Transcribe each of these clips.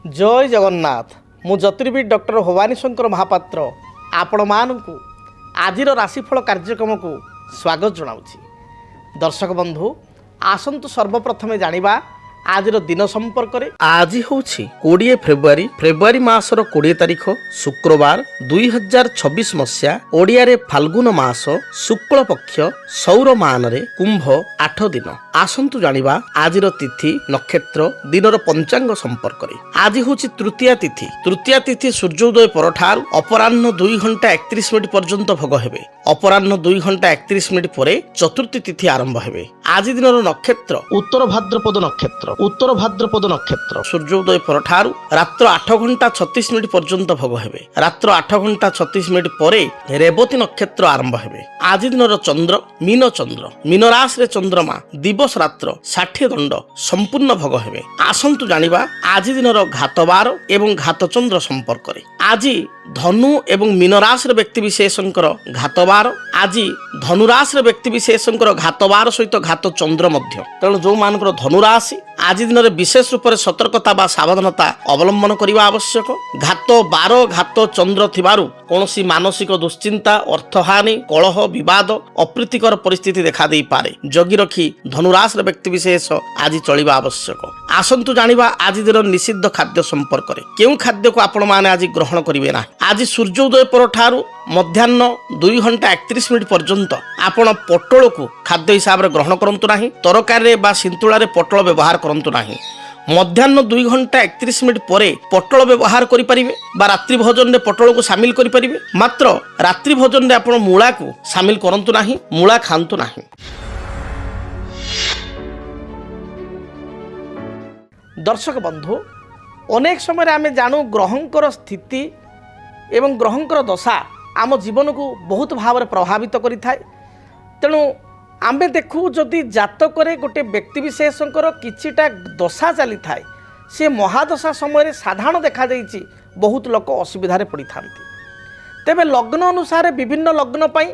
जय जगन्नाथ मु ज्योतिर्विद डॉक्टर भवानी शंकर महापात्र आपण मानू आज राशिफल कार्यक्रम को स्वागत जनाऊँगी। दर्शक बंधु आसतु सर्वप्रथमे जानिबा आज दिन संपर्क में। आज हूँ 20 फेब्रुआरी मासर 20 तारिख शुक्रवार 2026 मसीहा ओडिया रे फाल्गुन मास शुक्ल पक्ष सौर मान रे कुंभ 8 दिन। आसतु जानिबा आज तिथि नक्षत्र दिनर पंचांग संपर्क में। आज हूँ तृतीया तिथि सूर्योदय परठार अपराह्न 2 घंटा 31 मिनिट पर्यंत भोग हेबे। अपराह्न 2 घंटा 31 मिनिट परे चतुर्थी तिथि आरंभ हेबे। आज दिनर नक्षत्र उत्तर भाद्रपद नक्षत्र सूर्योदय परठार रात्र 8 घंटा 36 मिनिट पर्यंत भोग हेबे। रात्र 8 घंटा 36 मिनिट परे रेवती नक्षत्र आरंभ हेबे। आज दिनर चंद्र मीन राशि रे चंद्रमा दिवस रात्र 60 दंड संपूर्ण भोग हेबे। आसंतु जानिबा आज दिनर घातबार एवं घातचंद्र संपर्क रे। आज धनु एवं मीन राशि व्यक्ति विशेषकर घातबार, आज धनुराशि व्यक्ति विशेषकर घातबार सहित घात चंद्र मध्य। तेणु जो मानकर धनुराशि आज दिन में विशेष रूप से सतर्कता बा सावधानता अवलंबन करने आवश्यक। घात बार घात चंद्र थिबारु कौनसी मानसिक दुश्चिंता, अर्थहानि, कलह, विवाद, अप्रीतिकर परिस्थिति देखा दे पारे। जगी रखी धनुराशि व्यक्ति विशेष आज चलिबा आवश्यक। आसंतु जानिबा आज दिन निषिद्ध खाद्य संपर्क में। केउं खाद्य को आपण माने आज ग्रहण करिवे ना। आज सूर्योदय परठारु मध्याह्न 2 घंटा 31 मिनिट पर्यंत आपण पटल को खाद्य हिसाब से ग्रहण करंतु नाही। तरकारी बा सिंतुला रे पटल व्यवहार करंतु नाही। मध्याह्न 2 घंटा 31 मिनिट परे पटल व्यवहार करि परिबे बा रात्रि भोजन रे पटल को शामिल करि परिबे। मात्र रात्रि भोजन रे आपण मूला को शामिल करंतु नाही, मूला खांतु नाही। दर्शक बंधु अनेक समय आमे जानू ग्रहंकर स्थिति एवं ग्रहंकर दशा आम जीवन को बहुत भाव में प्रभावित करिथाय। तेणु आमे देखू जदि जातक गोटे व्यक्ति विशेषकर किछिटा दशा चली थाए, से महादशा समय साधारण देखा जाइछि बहुत लोक असुविधा पड़ी थांती। तेबे लग्न अनुसार विभिन्न लग्न पाई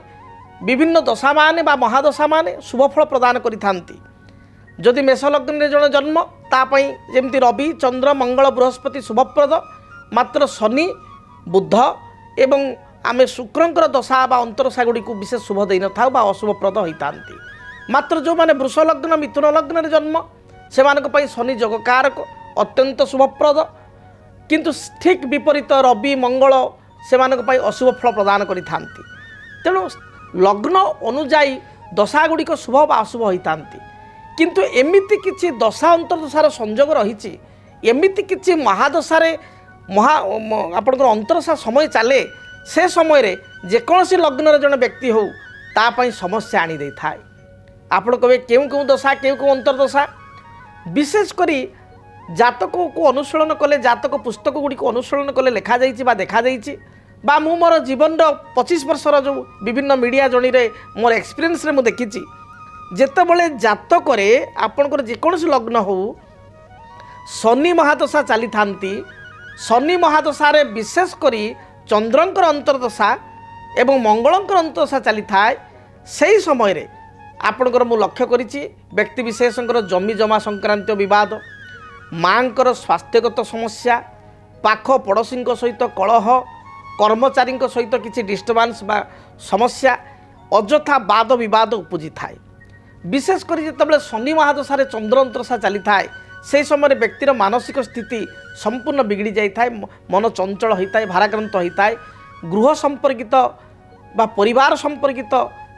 विभिन्न दशा माने बा महादशा माने शुभफल प्रदान करिथांती। जदि मेष लग्न रे जन जन्म तापाई जेमती रवि, चंद्र, मंगल, बृहस्पति शुभप्रद, मात्र शनि, बुध एवं आमे शुक्रंकर दशा बा अंतरदशा गुड़ी को विशेष शुभ दे न था बा अशुभप्रद होता। मात्र जो माने वृष लग्न, मिथुन लग्न रे जन्म से मानक पई शनि जगकारक अत्यंत शुभप्रद, किंतु ठीक विपरीत रवि, मंगल से मानक पई अशुभ फल प्रदान करि थांती। तेणु लग्न अनुजाई दशा गुड़ी को शुभ बा अशुभ होता। किंतु एमिति किछि दशा अंतरदशार संयोग रही, एमिति किछि महादशारे आपणकर अंतरदशा समय चले, से समय रे जेकोसी लग्न जन व्यक्ति हो तापाई समस्या आनी दे थाए। आपण कहे केउ केउ दशा केउ केउ अंतरदशा विशेष करी जातक को अनुशीलन कले, जातक पुस्तक गुड़ी को अनुशीलन कले लिखा जाइछि बा देखा जाइछि बा मु मोर जीवन 25 वर्षर जो विभिन्न मीडिया जणी रे मोर एक्सपीरियंस रे मु देखिछि। जेतेबेले जातक रे आपणकर जेकोसी लग्न हो शनि महादशा चली थांती, शनि महादशा विशेष करी चंद्रंकर अंतरदशा एवं मंगलंकर अंतरदशा चली थाए, सही समय रे आपणकर मु लक्ष्य करिछि व्यक्ति विशेषकर जमी जमा संक्रांत विवाद, मांकर स्वास्थ्यगत समस्या, पाख पड़ोशी सहित कलह, कर्मचारी सहित किसी डिस्टर्बांस बा समस्या, अଯଥା वाद विवाद उपजी थाए। विशेषकर जितेबाला शनि महादशा चंद्र अंतरदशा चली थाए, से समय व्यक्तिर मानसिक स्थिति संपूर्ण बिगड़ी जाए, मन चंचल होता है, भाराक्रांत होता है, गृह संपर्कित बा परिवार संपर्कित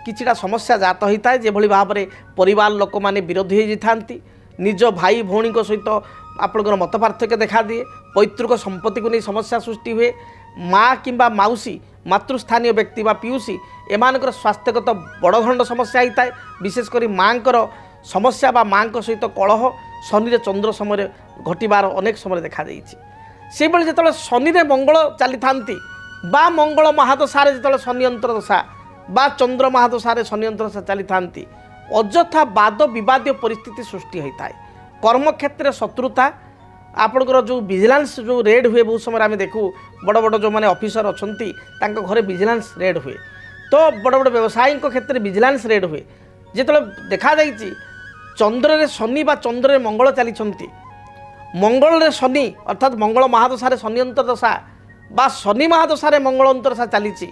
किछिटा समस्या जात होता है। जेभली भाव में परिवार लोक माने विरोधी हो जाती, निज भाई भौणी सहित आपणकर मत पार्थक्य देखा दिए, पैतृक संपत्ति को नहीं समस्या सृष्टि हुए, माँ किंबा माउसी मातृस्थानीय व्यक्ति बा पियूसी एमानकर स्वास्थ्यगत बड़ धरण समस्या होता है। विशेषकर माँकर समस्या बा माँ सहित कलह शनि चंद्र समय घटबार अनेक समय देखा से बेले जो शनि मंगल चली थांती बा मंगल महादशा जो शनि अंतरदशा बा चंद्र महादशा शनि अंतरदशा चली थांती, अଯଥା वाद विवाद परिस्थिति सृष्टि होता है। कर्मक्षेत्र शत्रुता, आपणकर जो विजिलेंस जो रेड हुए बहुत समय आम देखू बड़ बड़ जो मैंने ऑफिसर अच्छा घरे विजिलेंस रेड हुए, तो बड़ बड़ व्यवसायी क्षेत्र में विजिलेंस रेड हुए। जो देखा चंद्र रे शनि बा चंद्र रे मंगल चली मंगल शनि अर्थात मंगल महादशा शनि अंतर्दशा बा शनि महादशा मंगल अंतर्दशा चली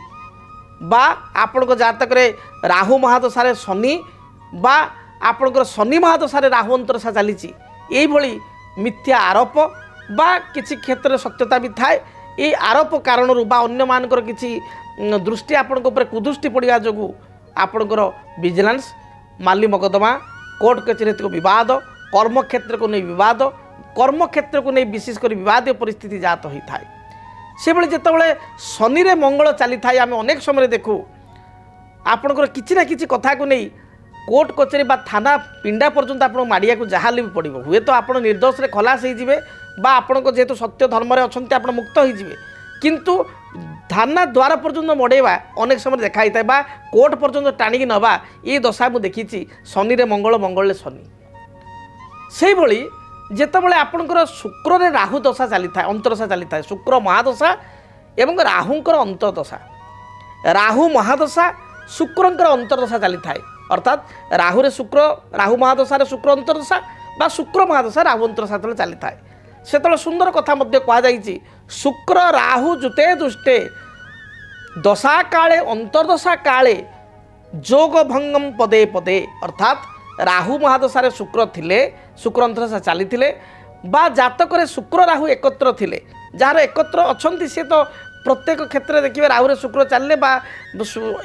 बा आपण जातक राहु महादशा शनि बा आपणकर शनि महादशा राहु अंतर्दशा चली यही मिथ्या आरोप बा किसी क्षेत्र सत्यता भी थाए ये आरोप कारण बा अन्य मानकर किसी दृष्टि आपण कुदृष्टि पड़ा जो आपणकर विजिलेंस माली मकदमा कोर्ट कचेरी विवाद कर्मक्षेत्र को नहीं विवाद कर्मक्षेत्र को नहीं विशेषकर विवाद परिस्थिति जात होता है से भाई जिते शनि रे मंगल चली थाए आम अनेक समय देखू आपणकर किसी ना किसी कथा को नहीं कोर्ट कचेरी बा थाना पिंडा पर्यंत आप माड़िया को जहाँ भी पड़ो हुए तो आप निर्दोष रे खलास होइजिबे बा आपण जेहेतु सत्य धर्म रे अछंती आप मुक्त होइजिबे किंतु थाना द्वार पर्यंत मड़ेवा अनेक समय देखाई था बा कोर्ट पर्यंत टाणिकी नवा ये दशा मुझे देखी शनि रे मंगल मंगल रे शनि से भली जितेबाला आपणकर शुक्र रे राहु दशा चली था अंतरदशा चली था शुक्र महादशा एवं राहुंकर अंतरदशा राहु महादशा शुक्रंकर अंतरदशा चली था अर्थात राहु रे शुक्र राहु महादशा रे शुक्र अंतरदशा बा शुक्र महादशा राहु अंतरदशा तले चली था से सुंदर कथा मध्य कहुई शुक्र राहु जुते दुष्टे दशा काले अंतर्दशा काले जोग भंगम पदे पदे अर्थात राहु महादशा शुक्र थिले शुक्र अंतरदशा चली बा जातक शुक्र राहु एकत्र थिले जार एकत्र अच्छा सी तो प्रत्येक क्षेत्र देखिए राहु रे शुक्र चलने बा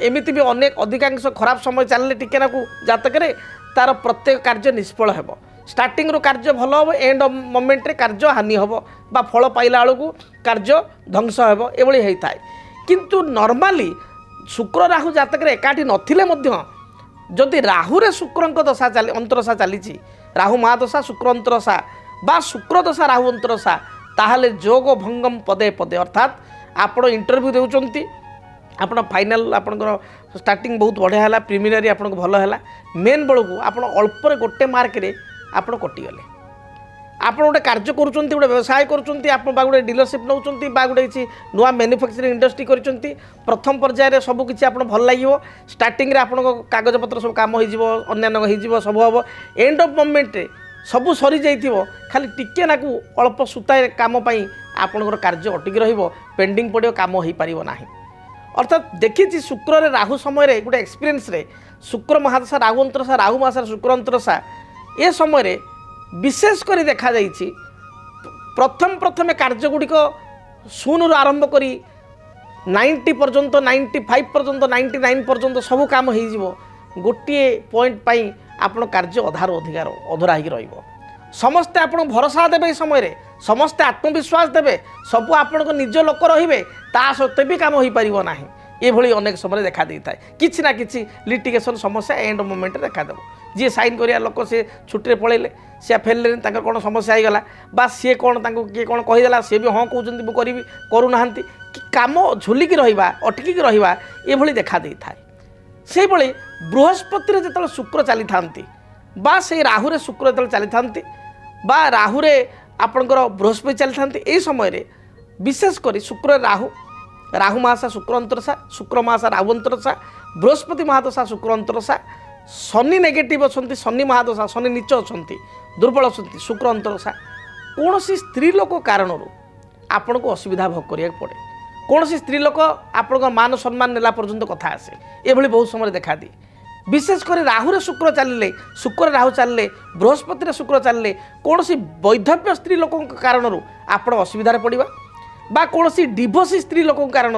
एमती भी अनेक अधिकांश खराब समय चलने टिकेनाकू जातक तार प्रत्येक कार्य निष्फल हेब स्टार्टिंग रू कार्य भल हम एंड मोमेंट रे कार्य हानि हम बा फल पाइला बेलू कार्य ध्वंस हेब एभली होता है किंतु नॉर्मली शुक्र राहु जातक एकाठी नथिले मध्य जदि राहु रे शुक्र दशा चली अंतरदशा चली राहु महादशा शुक्र अंतरदशा बा शुक्र दशा राहु अंतरदशा ताहले जोग भंगम पदे पदे अर्थात आपण इंटरव्यू देउचंती आपण फाइनल आपणकर स्टार्टिंग बहुत बढ़िया है प्रिमिनारी आपन भल है मेन बेलू आप अल्प गोटे मार्क रे आपण कटिगले आप गोटे कार्य करुँच गोटे व्यवसाय करुँच आप गोटे डीलरशिप नौ गोटे किसी नुआ मैन्युफैक्चरिंग इंडस्ट्री कर प्रथम पर्यायर सबकि आप भल लगे स्टार्टिंग आप कागजपत्र सब कम हो सब हम एंड ऑफ मोमेंट सबू सरी जाइथिबो खाली टिके नाकू अल्प सुताए काम पाई आपणकर कार्य अटकी रहिबो पेंडिंग पड़ो काम हो पारिबो नाही अर्थात देखी शुक्र रे राहु समय गोटे एक्सपीरियंस रे शुक्र महादशा राहु अंतरदशा राहु महादशा शुक्र अंतरदशा ए समय रे विशेष कर देखा जाइछि प्रथम प्रथमे कार्य गुड़िक शून्य आरंभ करी 90 पर्यंत 95 पर्यंत 99 पर्यंत सब काम हो गोटे पॉइंट पाई आपण कार्य अधार अधिकार अधरा हो समस्ते आपण भरोसा देवे समय समस्ते आत्मविश्वास देवे सबू आपण निज लोक रे ता सत्वे भी काम हो पार ना ये अनेक समय देखा दे था कि ना कि लिटिगेशन समस्या एंड मोमेंट देखादेव जी साइन करिया लोक से छुट्टी पलैले सी फेरले कौन समस्या होगला बा सी कौन किए कौन कहीदेला सी भी हाँ कहते मुझे करी करूना कि कम झुलिकी रहा अटकिक रहा ये देखा दे था से बृहस्पति जो शुक्र चली था बा से राहु शुक्र जो चली था बा राहु आपणकर बृहस्पति चली था यही समय विशेषकर शुक्र राहु राहु महादशा शुक्र अंतरदशा शुक्र महादशा राहु अंतरदशा बृहस्पति महादशा शुक्र अंतरदशा शनि नेगेटिव अच्छा शनि महादशा शनि नीच अच्छा दुर्बल अच्छा शुक्र अंतरदशा कौन स्त्री लोक कारण आपण को असुविधा भोग करिया पड़े कौन स्त्री लोक आपण मान सम्मान नेला पर्यंत कथा आसे ये बहुत समय देखा दी विशेषकर राहु रे शुक्र चलिले शुक्र राहु चलिले बृहस्पति रे शुक्र चलिले कौन वैधव्य स्त्री लोक कारण आपण असुविधा पड़वा बा कौन डिवोर्स स्त्री लोक कारण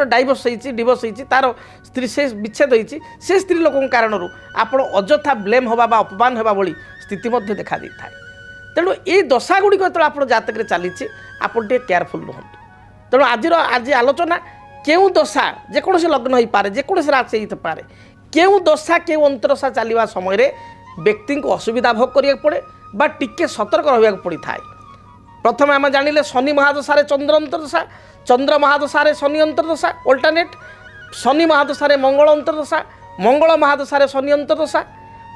डाइवोर्स होती डिवोर्स होती तार स्त्री से विच्छेद होती से स्त्री लोक कारण आप अଯଥା ब्लेम हवा बा अपमान होगा भली स्थिति देखा दी था तेणु ये दशा गुड़िक जो आप जातक चली आप केयरफुल रुहतु तेणु आज आलोचना क्यों दशा जेकोसी लग्न हो पारे जेकोसी राशि हो पारे क्यों दशा क्यों अंतरदशा चलवा समय व्यक्ति को असुविधा भोग करिया पड़े बा टिके सतर्क रहा पड़ी था प्रथम आम जानिले शनि महादशा चंद्र अंतरदशा चंद्र महादशा शनि अंतरदशा अल्टरनेट शनि महादशा मंगल अंतरदशा मंगल महादशा शनि अंतरदशा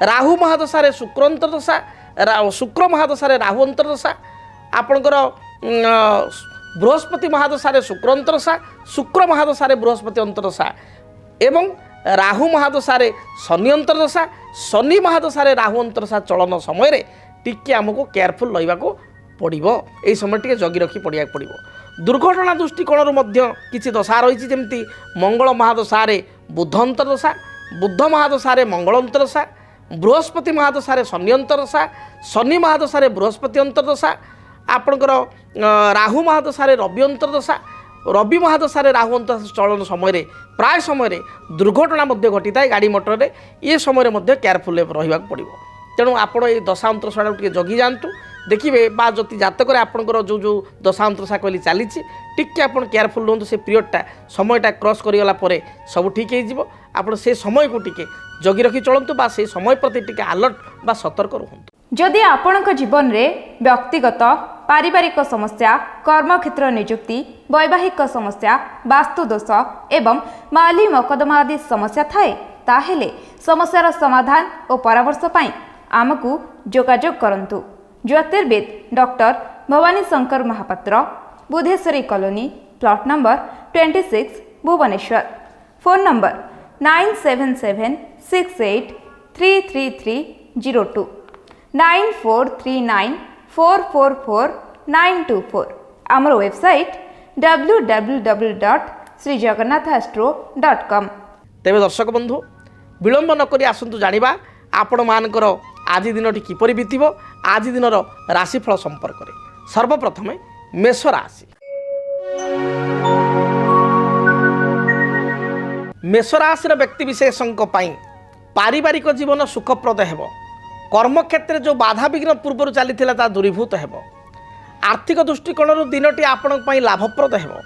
राहु महादशा शुक्र अंतरदशा शुक्र महादशा राहु अंतरदशा आपणकर बृहस्पति महादशा शुक्र अंतरदशा शुक्र महादशा बृहस्पति अंतरदशा एवं राहु महादशा शनि अंतरदशा शनि महादशा राहु अंतरदशा चलन समय टिके आमको केयरफुल रहा पड़ो यही समय टे जगि रखी पड़ा पड़ो। दुर्घटना दृष्टिकोण किसी दशा रही जमी मंगल महादशारे बुध अंतर्दशा, बुध महादशारे मंगल अंतर्दशा, बृहस्पति महादशारे शनि अंतर्दशा, शनि महादशारे बृहस्पति अंतर्दशा, आपणकर राहु महादशारे रवि अंतर्दशा, रवि महादशारे राहु अंतर्दशा चलन समय प्राय समय दुर्घटना घटी था गाड़ी मोटर में। ये समय केयरफुल रहा पड़ो। तेणु आपण ये दशा अंतरशा टे जगी जातु देखिए बा जति जातक आपंकर जो जो दशा अंतरशा कहली चली टिके आप केयरफुल रुहतु। से पीरियडटा समयटा क्रॉस करीगला सब ठीक हो से समय को टिके जगी रखी चलतु बा से समय प्रति टिके अलर्ट बा सतर्क रुहतु। जदि आपणक जीवन में व्यक्तिगत पारिवारिक समस्या, कर्मक्षेत्र नियुक्ति, वैवाहिक समस्या, वास्तुदोष एवं माली मकदमा आदि समस्या थाए ताहेले समस्यार समाधान और परामर्श पाई आमको जोगाजोग करंतु। ज्योतिर्विद doctor Bhabani Shankar Mohapatra, Budheswari colony, plot number 26, Bhubaneswar. Phone number 9776833302 9439444924। आमर वेबसाइट www.srijagannathastro.com। तेरे दर्शक बंधु विलंब नक आसतु जानिबा आपण मानकर आज दिनटी किपरि बीतिबो। आज दिनर राशिफल संपर्क में सर्वप्रथमे मेष राशि। मेष राशि व्यक्ति विशेषों पारिवारिक जीवन सुखप्रद हेबो। कर्मक्षेत्र जो बाधा विघ्न पूर्व चली दूरीभूत हेबो। आर्थिक दृष्टिकोण दिनटी आपण लाभप्रद हेबो।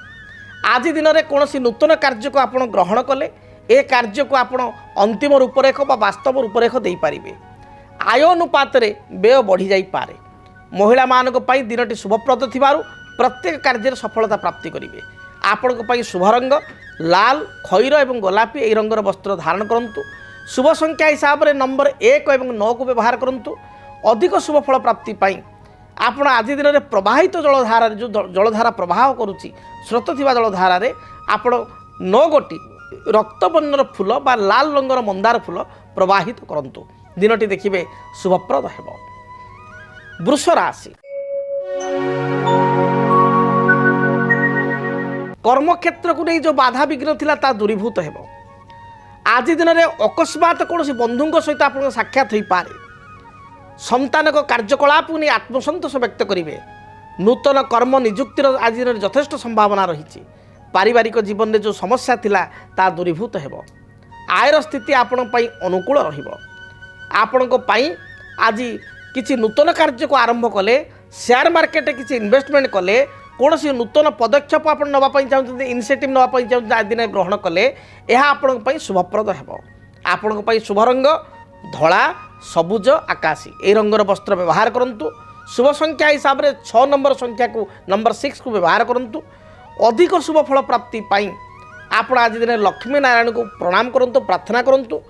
आज दिन में कौन नूतन कार्य को आप ग्रहण कले ए कार्य को आप अंतिम रूपरेख बा वास्तव रूपरेख दे पारिबे। आय अनुपात व्यय बढ़ी जाई पारे। महिला मानक पई दिनटी शुभप्रद थिबारु प्रत्येक कार्य सफलता प्राप्ति करिवे। आपनक पई शुभ रंग लाल, खैर एवं गोलापी ए रंगर वस्त्र धारण करंतु। शुभ संख्या हिसाब से नंबर 1 और 9 को व्यवहार करंतु। अधिक शुभ फल प्राप्ति पाई आपण आज दिन में प्रवाहित जलधारा जो जलधारा प्रवाह करुच्ची स्रोत थिबा जलधारा रे आपण 9 गोटी रक्तवर्णर फूल बा लाल रंगर मंदार फूल प्रवाहित करंतु। दिनटी देखिए शुभप्रद हेबो। वृष राशि। कर्मक्षेत्र को नहीं जो बाधा विघ्न थिला ता दूरीभूत हेबो। आज दिन में अकस्मात कौन बंधु सहित आप साक्षात हो पारे। संतान कार्यकलाप नहीं आत्मसंतोष व्यक्त करेंगे। नूतन कर्म नियुक्तिर आज दिन यथेष्ट संभावना रही। पारिवारिक जीवन में जो समस्या थिला ता दूरीभूत हेबो। आयर स्थिति आपण अनुकूल रहिबो। आपणको आज किसी नूतन कार्य को आरंभ कले, शेयर मार्केट किसी इन्वेस्टमेंट कले, कौन नूतन पदक्षेप आप नापी चाहते इनिशिएटिव नापी चाहते आज दिन ग्रहण कले यह आपण शुभप्रद हेबो। आपण शुभ रंग धला, सबुज, आकाशी ए रंगर वस्त्र व्यवहार करंतु। शुभ संख्या हिसाब से 6 नंबर संख्या को नंबर 6 को व्यवहार करंतु। अधिक शुभ फल प्राप्ति पाई आपण आज दिन लक्ष्मी नारायण को प्रणाम करंतु, प्रार्थना करंतु।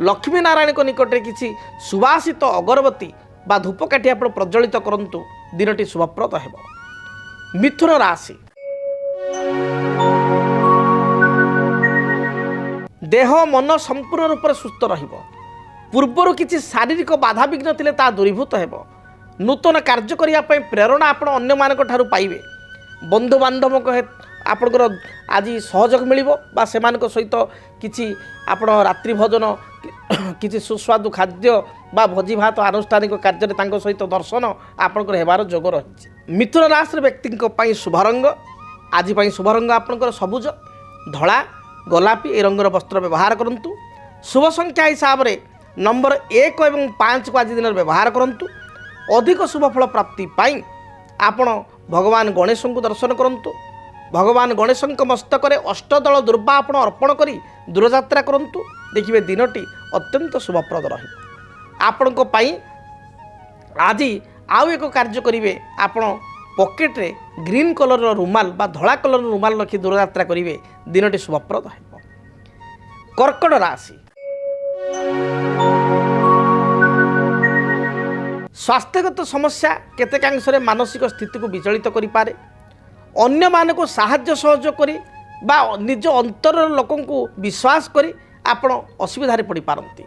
लक्ष्मी नारायण को निकट में किसी सुवासित अगरबत्ती बा धूपकाठी आप प्रज्वलित करंतु। दिनटी शुभप्रद हेबो। मिथुन राशि। देह मन संपूर्ण रूप से सुस्थ रहिबो। पूर्वर किसी शारीरिक बाधा विघ्न थिले ता दूरीभूत हेबो। नूतन कार्य करिया पई प्रेरणा आपण अन्य मानक ठारू पाइबे। बंधु बांधव आपणकर आज सहयोग मिलिबो बा सेमानक सहित किछि आपण रात्रि भोजन किछि सुस्वादु खाद्य बा भोजी भात आनुष्ठानिक कार्य तांको सहित दर्शन आपणकर हेबार जोग रही। मिथुन राशि व्यक्ति शुभ रंग आज शुभ रंग आपणकर सबुज, धला, गोलापी ए रंगर वस्त्र व्यवहार करंतु। शुभ संख्या हिसाब से नंबर 1 और 5 को आज दिन व्यवहार करंतु। अधिक शुभ फल प्राप्ति पाई आपण भगवान गणेश को दर्शन करंतु। भगवान गणेश मस्तक में अष्टदल दुर्वा आपण अर्पण करी दूरयात्रा करंतु। देखिए दिनटी अत्यंत शुभप्रद रही। आपण आज आउ एक कार्य करेंगे। आपण पॉकेट्रे ग्रीन कलर रुमाल बा धला कलर रुमाल रखी दूरयात्रा करेंगे। दिनटी शुभप्रद हेबो। कर्कट राशि। स्वास्थ्यगत समस्या केतेकांश मानसिक स्थिति को विचलित करि पारे। अन्य मान को साहाय्य सहयोग करी बा निज अंतर लोक को विश्वास करी आपण असुविधारे पड़ी पारंती।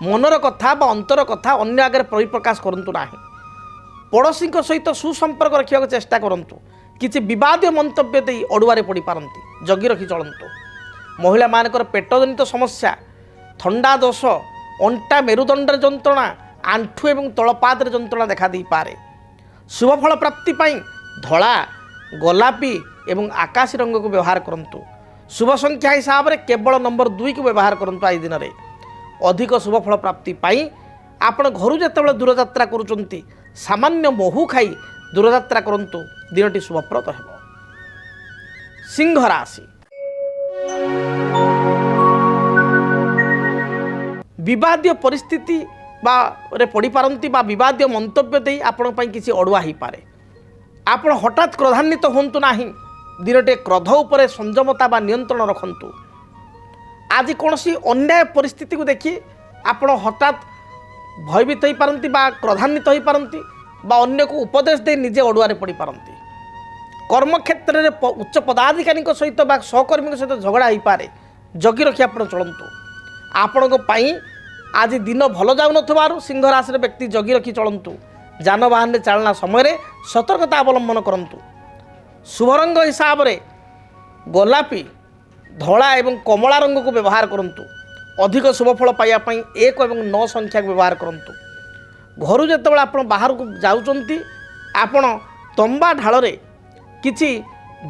मनर कथा बा अंतर कथा अन्य आगे परिप्रकाश करंतु नाही। पड़ोशी सहित सुसंपर्क रखा चेष्टा करूँ किसी विवादीय मंतव्य दे अड़ुआरे पड़ पारती जगी रखी चलतु। महिला मानकर पेटजनित समस्या थंडा दोष अंटा मेरुदंड जंत्रणा आंठु एवं तलपाद जंत्रणा देखा दी पारे। शुभफल प्राप्ति धला गोलापी एवं आकाशी रंग को व्यवहार करंतु। शुभ संख्या हिसाब से केवल नंबर 2 को व्यवहार करंतु। आज दिन में अधिक शुभफल प्राप्ति आपण घर जिते दूरयात्रा करुँच सामान्य महू खाई दूरयात्रा करंतु दिनटी शुभप्रद हेब। सिंह राशि विवादीय परिस्थिति रे पड़ी पारंती बा विवादीय मंतव्य दे आपण पई किसी अड़ुआ ही पारे। आपण हठात क्रोधान्वित होंतु नाही। दिनटे क्रोध उपरे संयमता बा नियंत्रण रखंतु। आज कौनसी अन्याय परिस्थिति को देखि आपण हठात भयभीत हो पारंती बा क्रोधान्वित हो पारंती बा अन्य को उपदेश दे निजे अड़ुआरे पड़ी पारंती। कर्म क्षेत्र में उच्च पदाधिकारी सहित बा सहकर्मी सहित झगड़ा हो पारे। जगी रखी आप चलतु। आपण आज दिन भल जाऊन सिंह राशि व्यक्ति जगी रखी चलतु। जानवाहन में चालना समय सतर्कता अवलंबन करंतु। शुभ रंग हिसाब से गोलापी धला एवं कमला रंग को व्यवहार करंतु। अधिक शुभफल पाइबापी 1 और 9 संख्या को व्यवहार करंतु। घर जिते आप बाहर को जाउचंती आपण तंबा ढाल किछि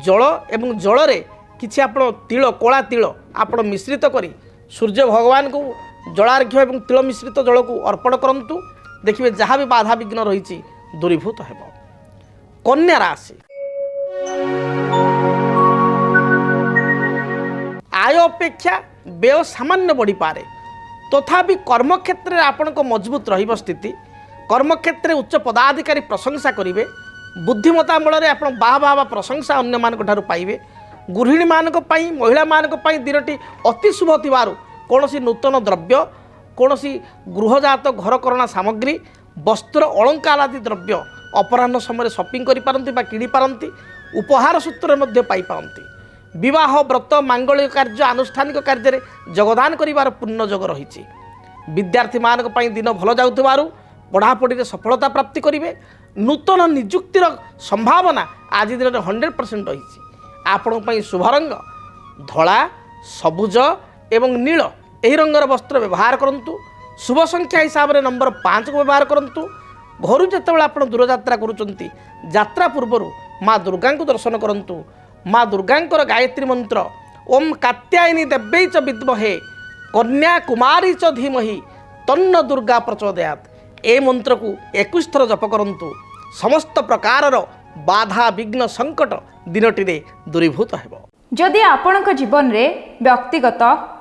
जल एवं जल रे किछि आपण तिल कला तिल आपण मिश्रित करी सूर्य भगवान को जलार्घ्य एवं तिल मिश्रित जल को अर्पण करंतु। देखिए जहाँ भी बाधा विघ्न रही दूरीभूत हेब। कन्या राशि आय अपेक्षा व्यय सामान्य बढ़ी पारे। तथापि कर्मक्षेत्र में आपण मजबूत रहिब स्थिति। कर्मक्षेत्र उच्च पदाधिकारी प्रशंसा करेंगे। बुद्धिमता बल में आप बाह बाह प्रशंसा अन्य मान पाइबे। गृहिणी मानक पई महिला मानक पई दिनटी अति शुभ थिबारु कौनसी नूतन द्रव्य कौनसी गृहजात घरकरणा सामग्री वस्त्र अलंकार आदि द्रव्य अपराह्न समय शॉपिंग करि पारंती बा किणी पारंती। उपहार सूत्र मध्ये पाई पारंती। विवाह व्रत मांगलिक कार्य आनुष्ठानिक कार्य योगदान करिवार पूर्ण योग रही। विद्यार्थी मानक पई दिन भल जाउथिबारु पढ़ापढ़ी सफलता प्राप्ति करेंगे। नूतन निजुक्तिर संभावना आज दिन में 100% रही। आपण शुभ रंग धला सबुज एवं नील यही रंगर वस्त्र व्यवहार करंतु। शुभ संख्या हिसाब से नंबर 5 को व्यवहार करंतु। घर जिते आप दूरयात्रा करुँच यात्रा पूर्वर माँ दुर्गा को दर्शन करंतु। माँ दुर्गा गायत्री मंत्र ओम कात्यायनी देव्यै च विद्महे कन्या कुमारी च धीमहि तन्न दुर्गा प्रचोदयात् ए मंत्र को 21 थर जप करंतु। समस्त प्रकार बाधा विघ्न संकट दिनटी दूरीभूत हेब। जदि आपणक जीवन में व्यक्तिगत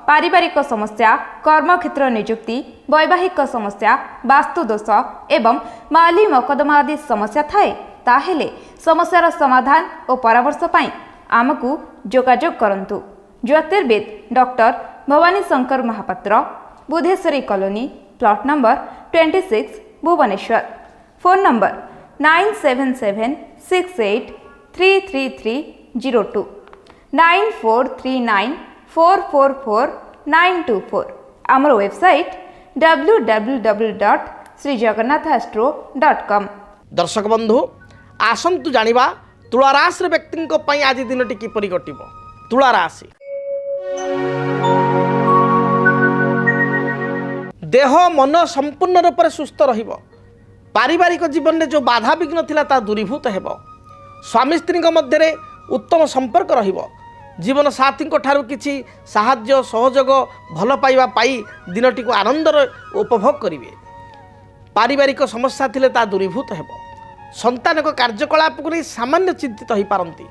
पारिवारिक समस्या कर्मक्षेत्र नियुक्ति वैवाहिक समस्या वास्तुदोष एवं माली मकदमा आदि समस्या थाए ताहेले समस्यार समाधान और परामर्श पाई आमको जोगाजोग करंतु। ज्योतिर्विद doctor Bhabani Shankar Mohapatra Budheswari colony plot number 26 Bhubaneswar. Phone number 9776833302 9439444924। आमर वेबसाइट www.srijagannathastro.com। दर्शक बंधु आसंतु जानिबा तुला राशि व्यक्ति आज दिनटी किपरि कटिब। तुला राशि देह मन संपूर्ण रूप से सुस्थ रहिब। पारिवारिक जीवन में जो बाधा विघ्न थिला ता दूरीभूत हेब। स्वामी स्त्री मध्य उत्तम संपर्क रहिब। जीवन साथी ठारू किछि साहाय्य सहयोग भल पाइबा पाई दिनटी को आनंदर उपभोग करिवे। पारिवारिक समस्या थिले ता दूरीभूत हेब। संतानक कार्यकलाप को सामान्य चिंतित हो पारंती।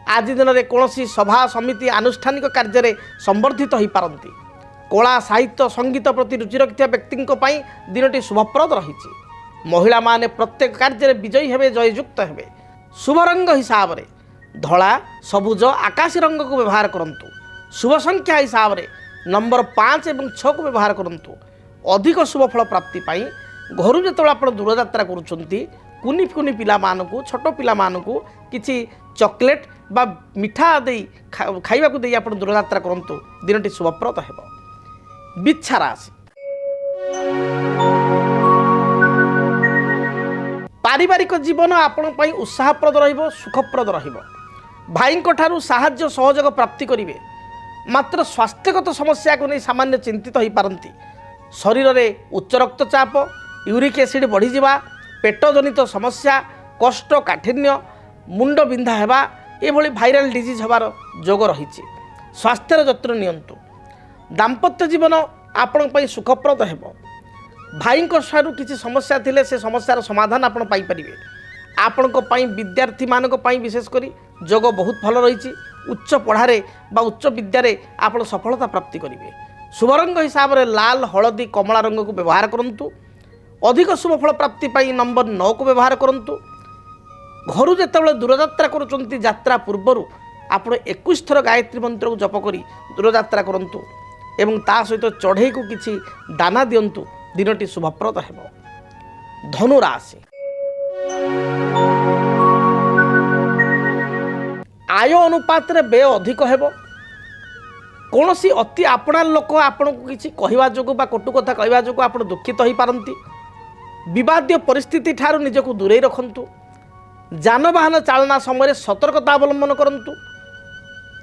आज दिन में कौन सभा समिति आनुष्ठानिक कार्य संवर्धित हो पारंती। कला साहित्य संगीत प्रति रुचि रखिया व्यक्ति दिनटी शुभप्रद रही। महिला माने प्रत्येक कार्य विजयी हेबे जययुक्त हेबे। शुभ रंग हिसाब से धला सबुज आकाशी रंग को व्यवहार करंतु। शुभ संख्या हिसाब से नंबर 5 और 6 को व्यवहार करंतु। अधिक शुभफल प्राप्ति पाई घर जो आप दूरयात्रा करुँच कुनी कुनी पिला मानकु छोट पिला मानकु किछि चॉकलेट बा मिठा दे खाइबा को दे आप दूरयात्रा करंतु दिनटी शुभप्रद हेब। बिच्छा राशि पारिवारिक जीवन आपण पई उत्साहप्रद रहिबो सुखप्रद रहिबो भाईंको ठारू साहाय्य सहयोग प्राप्ति करिवे मात्र स्वास्थ्यगत समस्या को नहीं सामान्य चिंतित हो पारती शरीर में उच्च रक्तचाप यूरिक एसिड बढ़ी जावा पेट जनित समस्या कष्ट काठिन्य मुंड बिंधा हेबा एभली भाइराल डिजीज होबार जोग रही स्वास्थ्यर जत्न नियंतु दाम्पत्य जीवन आपण पई सुखप्रद हेबो भाई किसी समस्या थिले से समस्यार समाधान आपण पाई परिबे आपण को पई विद्यार्थी मानक पई विशेषकर जोग बहुत भल रही उच्च पढ़ारे बा उच्च विद्यारे आपण सफलता प्राप्ति करेंगे शुभ रंग हिसाब से लाल हलदी कमला रंग को व्यवहार करंतु अधिक शुभ फल प्राप्ति पाई नंबर 9 को व्यवहार करंतु घर जिते दूरयात्रा करुँच यात्रा पूर्वर आप 21 थर गायत्री मंत्र को जप करी दूरयात्रा करंतु एवं ता सहित चढ़ई को किसी दाना दिंतु दिनटी शुभप्रद हेबो। धनु राशि आय अनुपात रे व्यय अधिक हेबो कौन सी अति आपणार लोक आपण को किसी कहवा जो कटु कथा कहवा जो आप दुखित हो पारती विवादीय परिस्थिति ठारू निजक दूरे रखंतु जानवाहन चालना समय सतर्कता अवलंबन करंतु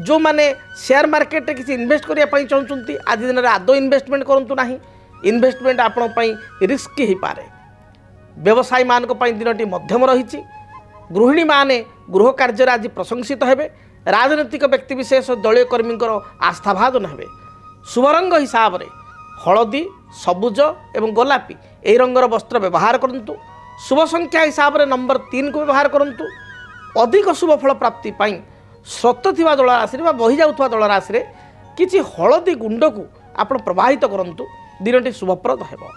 जो माने शेयर मार्केट रे किसी इन्वेस्ट करने चाहते आज दिन में आदौ इन्वेस्टमेंट करंतु नाही इन्वेस्टमेंट आपण पई रिस्की ही पारे व्यवसायी मान दिनटी मध्यम रही गृहिणी माने गृह कार्य आज प्रशंसित हेबे राजनीतिक व्यक्तिविशेष दलीय कर्मी आस्थाभाजन हेबे शुभ रंग हिसाब से हलदी सबुज एवं गोलापी यही रंगर वस्त्र व्यवहार करंतु शुभ संख्या हिसाब से नंबर 3 को व्यवहार करंतु अधिक शुभ फल प्राप्ति पाई स्रोत थिबा जल राशि बही जाउथवा जल राशि किछि हलदी गुंड को आपण प्रवाहित करंतु दिनटी शुभप्रद हेबो।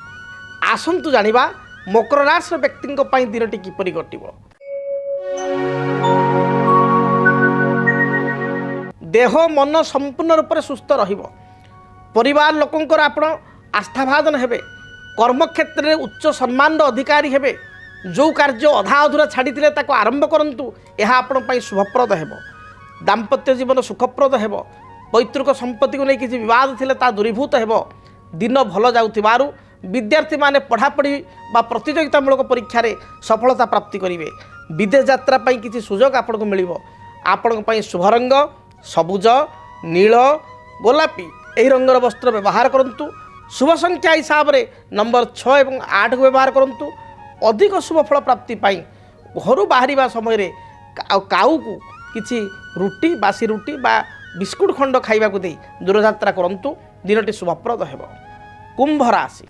आसंतु जानिबा मकर राशि व्यक्ति पई दिनटी किपरि कटिबो। देह मन संपूर्ण रूप से सुस्थ रहिबो परिवार लोकंकर आपण आस्थाभाजन हेबे कर्मक्षेत्र में उच्च सम्मान अधिकारी हेबे जो कार्य अधा अधूरा छाड़ी ताको आरंभ करंतु यह आपण पई शुभप्रद हेबो। दाम्पत्य जीवन सुखप्रद हेबो पैतृक संपत्ति को नहीं किसी विवाद थिले ता दूरीभूत हेबो दिन भल जाउथिबारु विद्यार्थी माने पढ़ापढ़ी बा प्रतियोगितामूलक परीक्षा रे सफलता प्राप्ति करिवे विदेश यात्रा पई किसी सुजोग आपण को मिलिबो। आपण पई शुभ रंग सबुज नील गोलापी यही रंगर वस्त्र व्यवहार करंतु शुभ संख्या हिसाब से नंबर 6 एवं 8 को व्यवहार करंतु अधिक शुभ फल प्राप्ति पाई घर बाहर समय रे काऊ को किसी रुटी बासी रुटी बा बिस्कुट खंड खाइबा को दे दूरयात्रा करंतु दिनटी शुभप्रद हेबो। कुंभ राशि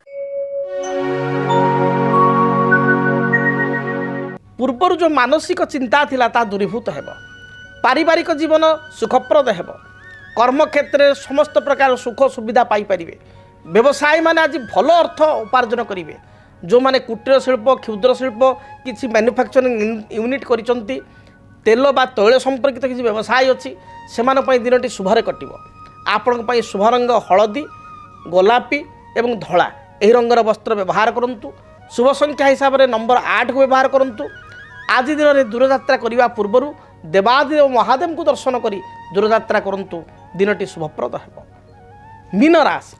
पूर्वर जो मानसिक चिंता थिला ता दूरीभूत हेबो पारिवारिक जीवन सुखप्रद हेबो कर्मक्षेत्र में समस्त प्रकार सुख सुविधा पाई परिवे व्यवसायी माने आज भल अर्थ उपार्जन करेंगे जो माने कुटीर शिल्प क्षुद्र शिल्प किसी मैन्युफैक्चरिंग यूनिट करिसंती तेल बा तैल संपर्कित किसी व्यवसाय अच्छी से दिनटी शुभरे कटिबो। आपण पई शुभ रंग हलदी गोलापी एवं धला यही रंगर वस्त्र व्यवहार करंतु शुभ संख्या हिसाब से नंबर 8 को व्यवहार करंतु आज दिन में दूरयात्रा करने पूर्वर देवादेव महादेव को दर्शन करी दूरयात्रा करंतु दिनटी शुभप्रद हेबो। मीन राशि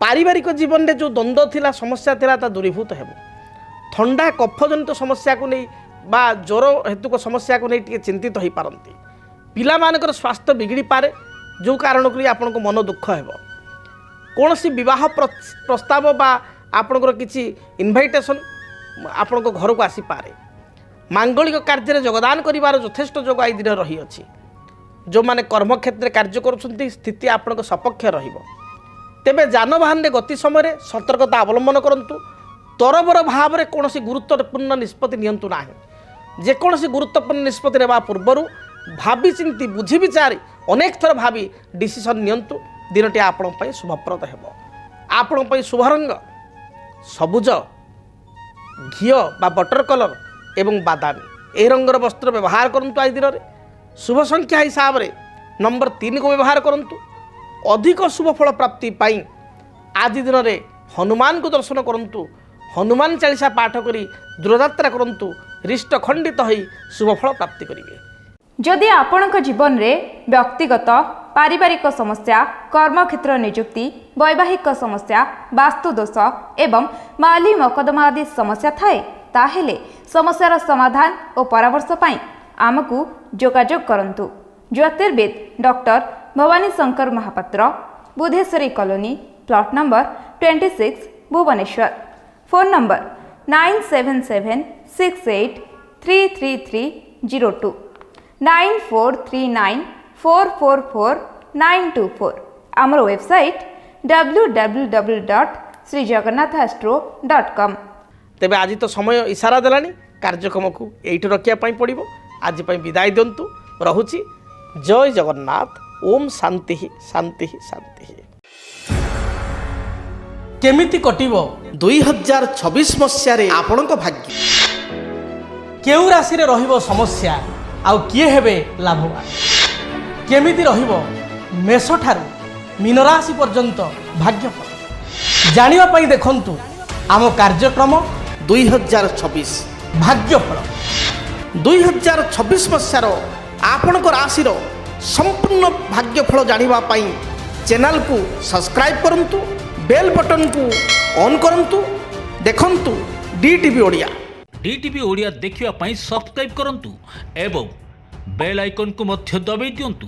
पारिवारिक जीवन में जो द्वंद्व थिला समस्या थिला ता दूरीभूत हेबो ठंडा कफ जनित समस्या को नहीं बा ज्वर हेतुक समस्या को नहीं चिंतित हो पारती पिला मानकर स्वास्थ्य बिगड़ी पारे जो कारण को आपन को मन दुख हेबो कौन सी विवाह प्रस्ताव बा आपनकर किसी इनभाइटेशन आपण को घर को आसी पारे मांगलिक कार्य में योगदान करिवार यथेष्ट जोग आई दिन रही अछि जो माने कर्मक्षेत्र कार्य करुछंती स्थिति आपण को सपक्ष रहिबो तेबे जानवाहन गति समय सतर्कता अवलंबन करंतु तरबर भाव में कौन गुरुत्वपूर्ण निष्पत्ति नियंतु नाही जेकोसी गुरुत्वपूर्ण निष्पत्ति नेबा पूर्वर भावी चिंती बुझी विचारी अनेक थर भावी डिसीजन नियंतु दिनटी आपण पई शुभप्रद हेबो। आपण पई शुभ रंग सबुज घी बा बटर कलर एवं बादामी यह रंगर वस्त्र व्यवहार करंतु आज दिन में शुभ संख्या हिसाब से नंबर 3 को व्यवहार करंतु अधिक शुभ फल प्राप्ति पाई आज दिन में हनुमान को दर्शन करंतु हनुमान चालीसा पाठ करी दूरयात्रा करंतु रिष्ट खंडित होई शुभ फल प्राप्ति करिवे। जदि आपणक जीवन रे व्यक्तिगत ପାରିବାରିକ ସମସ୍ୟା କର୍ମକ୍ଷେତ୍ର ନିଯୁକ୍ତି ବୈବାହିକ ସମସ୍ୟା ବାସ୍ତୁଦୋଷ ଏବଂ ମାଲି ମକଦ୍ଦମା ଆଦି ସମସ୍ୟା ଥାଏ ତାହେଲେ ସମସ୍ୟାର ସମାଧାନ ଓ ପରାମର୍ଶ ପାଇଁ ଆମକୁ ଯୋଗାଯୋଗ କରନ୍ତୁ। ଜ୍ୟୋତିର୍ବିଦ doctor Bhabani Shankar Mohapatra, Budheswari colony, plot number 26, Bhubaneswar. Phone number 9776833302 9439444924। ଆମର ୱେବସାଇଟ୍ www.srijagannathastro.com। ତେବେ ଆଜି ତ ସମୟ ଇସାରା ଦେଲାଣି, କାର୍ଯ୍ୟକ୍ରମକୁ ଏଇଠି ରଖିବା ପାଇଁ ପଡ଼ିବ। ଆଜି ପାଇଁ ବିଦାୟ ଦିଅନ୍ତୁ, ରହୁଛି। ଜୟ ଜଗନ୍ନାଥ। ଓମ୍ ଶାନ୍ତି ଶାନ୍ତି ଶାନ୍ତି। କେମିତି କଟିବ 2026 ମସିହାରେ ଆପଣଙ୍କ ଭାଗ୍ୟ? କେଉଁ ରାଶିରେ ରହିବ ସମସ୍ୟା ଆଉ କିଏ ହେବେ ଲାଭବାନ? କେମିତି ରହିବ ମେଷଠାରୁ ମୀନରାଶି ପର୍ଯ୍ୟନ୍ତ ଭାଗ୍ୟଫଳ? ଜାଣିବା ପାଇଁ ଦେଖନ୍ତୁ ଆମ କାର୍ଯ୍ୟକ୍ରମ 2026 ଭାଗ୍ୟଫଳ। 2026 ମସିହାର ଆପଣଙ୍କ ରାଶିର ସମ୍ପୂର୍ଣ୍ଣ ଭାଗ୍ୟଫଳ ଜାଣିବା ପାଇଁ ଚ୍ୟାନେଲକୁ ସବସ୍କ୍ରାଇବ୍ କରନ୍ତୁ, ବେଲ୍ ବଟନକୁ ଅନ୍ କରନ୍ତୁ। ଦେଖନ୍ତୁ DTV ଓଡ଼ିଆ। DTV ଓଡ଼ିଆ ଦେଖିବା ପାଇଁ ସବସ୍କ୍ରାଇବ୍ କରନ୍ତୁ ଏବଂ ବେଲ୍ ଆଇକନ୍କୁ ମଧ୍ୟ ଦବାଇ ଦିଅନ୍ତୁ।